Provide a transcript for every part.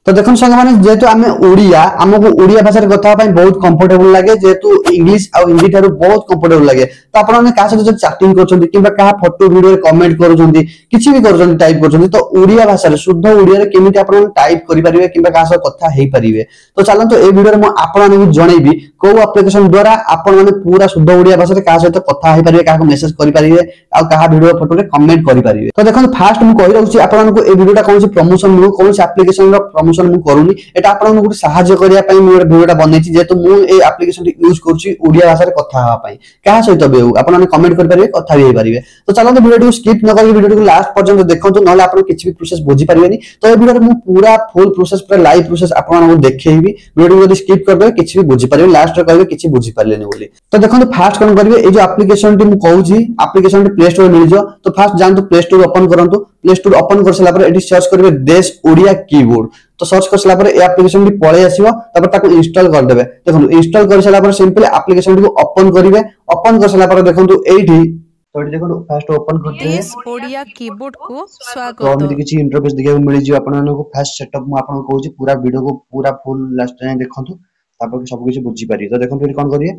तो देखो संग माने जेतु आमे ओडिया हमको ओडिया भाषा रे कथा ପାଇଁ बहुत कंफर्टेबल लागे जेतु इंग्लिश आ हिंदी थारु बहुत कंफर्टेबल लागे तो आपण माने का सहित चैटिंग करछंती किबा का फोटो वीडियो रे कमेंट करूछंती किछि भी करूछंती टाइप करूछंती तो ओडिया भाषा रे शुद्ध ओडिया रे केमिति आपण टाइप करि परिबे किबा का सह कथा हेई परिबे तो चलन तो ए वीडियो रे म आपण माने जणैबी को एप्लीकेशन द्वारा आपण माने पूरा शुद्ध ओडिया भाषा रे का सहित कथा हेई परिबे का मेसेज करि परिबे आ का वीडियो फोटो रे कमेंट करि परिबे तो देखो फास्ट मु कहि रहउछि आपण मानको ए वीडियोटा कोनसी प्रमोशन नु कोनसी एप्लीकेशन रो प्रमोशन मु करूनी एटा आपण मानको सहाय्य करिया पई मु वीडियोटा बनेछि जेतु मु ए एप्लीकेशन यूज करछि ओडिया भाषा रे कथा हा पई का सहित बेउ आपण माने कमेंट करि परिबे कथा भी हेई परिबे तो चलो तो वीडियो स्किप न करि वीडियो को लास्ट पर्यंत देखंतु नले आपण किछि भी प्रोसेस बुझी परिबेनी तो ए वीडियो रे मु पूरा फुल प्रोसेस पूरा लाइव प्रोसेस आपण मानको देखैबी वीडियो को स्किप कर दे किछि भी बुझी परिबे लास्ट रे कहबे किछि बुझी परलेनी बोली तो देखंतु फास्ट कोन करबे ए जो एप्लीकेशन टी मु कहूछि एप्लीकेशन टी प्ले स्टोर मिल जो तो फास्ट जानतु प्ले स्टोर ओपन करंतु प्ले स्टोर ओपन कर सला पर एटी सर्च करबे देश ओडिया कीबोर्ड तो सर्च कर सला पर ए एप्लीकेशन टी पळे आसीबो तब ताको इंस्टॉल कर देबे देखंतु इंस्टॉल कर सला पर सिंपली एप्लीकेशन टी को ओपन करिवे ओपन कर सला पर देखंतु एठी तो एठी देखंतु फास्ट ओपन करते देश ओडिया कीबोर्ड को स्वागत तो हम किछि इंटरफेस देखै मिल जियो आपन को फास्ट सेटअप मु आपन कहूछि पूरा वीडियो को पूरा फुल लास्ट टाइम देखंतु तापर सब किछि बुझी पारि तो देखंतु एठी कोन करिए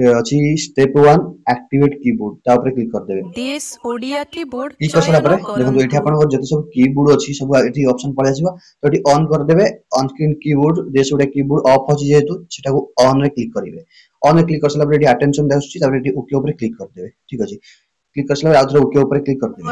अछि स्टेप 1 एक्टिवेट कीबोर्ड ता ऊपर क्लिक कर देबे देश ओडिया कीबोर्ड क्लिक कर सला पर देखंतु एठी आपन जते सब कीबोर्ड अछि सब एठी ऑप्शन पळे आसीबो तो एठी ऑन कर देबे ऑन स्क्रीन कीबोर्ड देश ओडिया कीबोर्ड ऑफ अछि जेतु सेटा को ऑन रे क्लिक करिवे ऑन रे क्लिक कर सला पर एठी अटेंशन देउछि तापर एठी ओके ऊपर क्लिक कर देबे ठीक अछि क्लिक कर सला आउथरे ओके ऊपर क्लिक कर देबे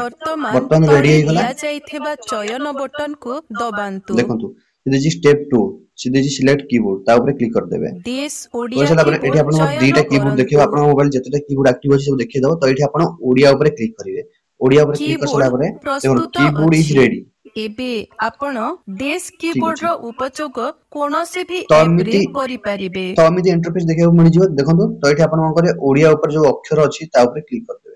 बर्तमान रेडी हे गला जाइथेबा चयन बटन को दबांतु देखंतु ये जी स्टेप 2 सीधे जी सिलेक्ट कीबोर्ड ता ऊपर क्लिक कर देबे देश ओडिया कीबोर्ड एठी आपन दीटा कीबोर्ड देखियो आपन मोबाइल जतेटा कीबोर्ड एक्टिव अछि सब देखि दबो तो एठी आपन ओडिया ऊपर क्लिक करिवे ओडिया ऊपर क्लिक कर सला परे देखो कीबोर्ड इज रेडी एबे आपण देश कीबोर्ड रो उपयोग कोनोसे भी एप रे करि परिबे तो अमिति इंटरफेस देखियो मिल जिवो देखंतु तो एठी आपन करे ओडिया ऊपर जो अक्षर अछि ता ऊपर क्लिक कर देबे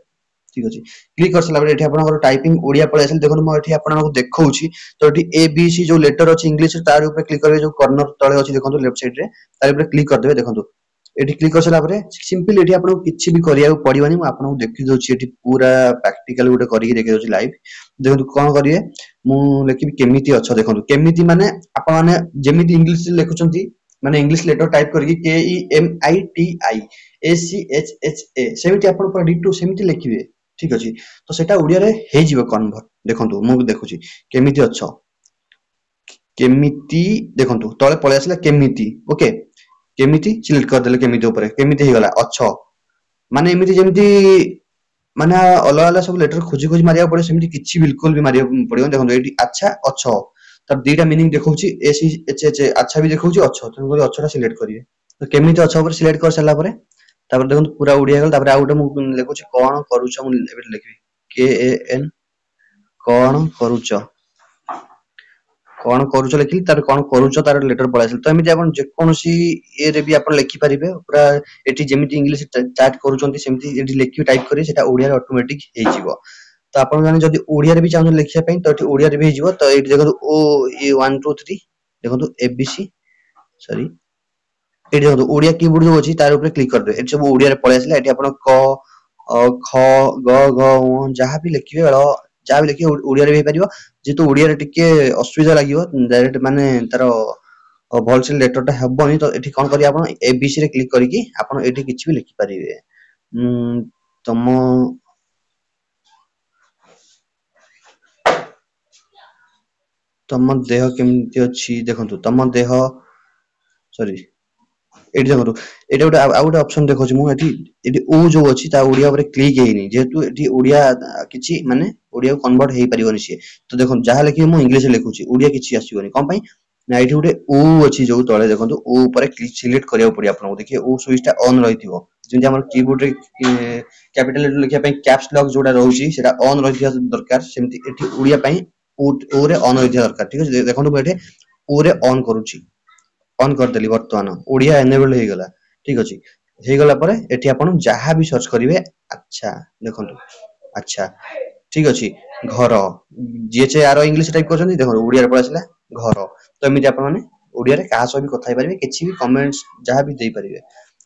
ठीक अछि क्लिक कर सला परे एठी आपन टाइपिंग ओडिया पळे आसल देखो म एठी आपन को देखौछि तो एठी ए बी सी जो लेटर अछि इंग्लिश तार ऊपर क्लिक करबे जो कॉर्नर तळे अछि देखंतु लेफ्ट साइड रे तार ऊपर क्लिक कर देबे देखंतु एठी क्लिक कर सला परे सिंपल एठी आपन किछि भी करिया पड़िबनी म आपन को देखि दोछि एठी पूरा प्रैक्टिकल उडे करि देखि दोछि लाइव देखंतु कोन करिए मु लेखिबि केमिति अच्छा देखंतु केमिति माने आपन माने जेमिति इंग्लिश लेखुचंती माने इंग्लिश लेटर टाइप करके के E M I T I A C H H A सेमिति आपन पर डी2 सेमिति लेखिबे ठीक अछि तो सेटा ओडिया रे हे जिवो कन्वर्ट देखंतु मु देखुची केमिति अच्छा केमिति देखंतु तळे पळे आसला केमिति ओके केमिति सिलेक्ट कर देले केमिति ऊपर केमिति हे गला अच्छा माने एमिति जेमिति माने अलग अलग सब लेटर खोजी खोजी मारिया पड़े सेमिति किछि बिल्कुल भी मारिया पड़ियो देखंतु एटी अच्छा अच्छा तर दीटा मीनिंग देखौची ए सी एच एच अच्छा भी देखौची अच्छा तो अच्छाटा सिलेक्ट करिवे तो केमिति अच्छा ऊपर सिलेक्ट कर सला परे तापर देखंतु पूरा ओडिया गल तापर आउटे मु लेखुची कोन करूछ मु एबे लेखबी के ए एन कोन करूछ लेखिल तार कोन करूछ तार लेटर पळाइल तो एमिति आपण जे कोनसी ए रे भी आपण लेखि परिबे पूरा एठी जेमिति इंग्लिश चैट करूछंती सेमिति एठी लेखि टाइप करी सेटा ओडिया रे ऑटोमेटिक हे जिवो तो आपण जाने जदी ओडिया रे भी चाहू लेखिया पई तो एठी ओडिया रे भी हे जिवो तो एठी देखो ओ ए 1 2 3 देखो ए बी सी सॉरी एठी देखो ओडिया कीबोर्ड जो अछि तार ऊपर क्लिक कर दे एठी सब ओडिया रे पळे आसला एठी आपण क ख ग घ जहां भी लिखिबे बेलो जहां भी लिखि ओडिया रे भी परिबो जेतु ओडिया रे टिके असुविधा लागिवो डायरेक्ट माने तारो भलसे लेटर टा हबोनी तो एठी कोन करी आपण एबीसी रे क्लिक करी कि आपण एठी किछि भी लिखि परिबे तम देह केमति अछि देखंतु तम देह सॉरी एठी देखंतु एटा गोटे आ गोटे ऑप्शन देखौछि मु एठी ओ जो अछि ता ओडिया ऊपर क्लिक हेइनी जेतु एठी ओडिया किछि माने ओडिया कन्वर्ट हेइ परिबोनी से तो देखो जहा लेखि मु इंग्लिश लेखुछि ओडिया किछि आसीबोनी कोन पई ना एठी गोटे ओ अछि जो तळे देखंतु ओ ऊपर क्लिक सिलेक्ट करिया पड़ी आपन देखिए ओ स्विचटा ऑन रहिथिबो जेंति हमर कीबोर्ड रे कैपिटल लेटर लिखिया पई कैप्स लॉक जोडा रहउछि सेटा ऑन रहिथिया दरकार सेमति एठी ओडिया पई ओ रे ऑन रहिथिया दरकार ठीक अछि देखंतु एठी ओ रे ऑन करूछि ऑन कर देली वर्तमान ओडिया एनेबल हे गला ठीक अछि हे गला परे एठी आपण जहां भी सर्च करिवे अच्छा देखंतु अच्छा ठीक अछि घर जे आरो इंग्लिश टाइप करछन देखो ओडिया रे पळासला घर तो एमिति आपण माने ओडिया रे काहा सो भी कथा पारिबे किछि भी कमेंट्स जहां भी देई पारिबे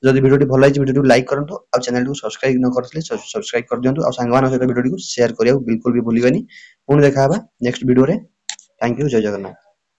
जदि वीडियोटी भल लागिछि वीडियोटी लाइक करंतु आ चैनल को सब्सक्राइब न करथले सब्सक्राइब कर दियंतु आ संगमान सहित वीडियोटी को शेयर करिया बिल्कुल भी भूलिबानी पुन देखा हबा नेक्स्ट वीडियो रे थैंक यू जय जगन्नाथ।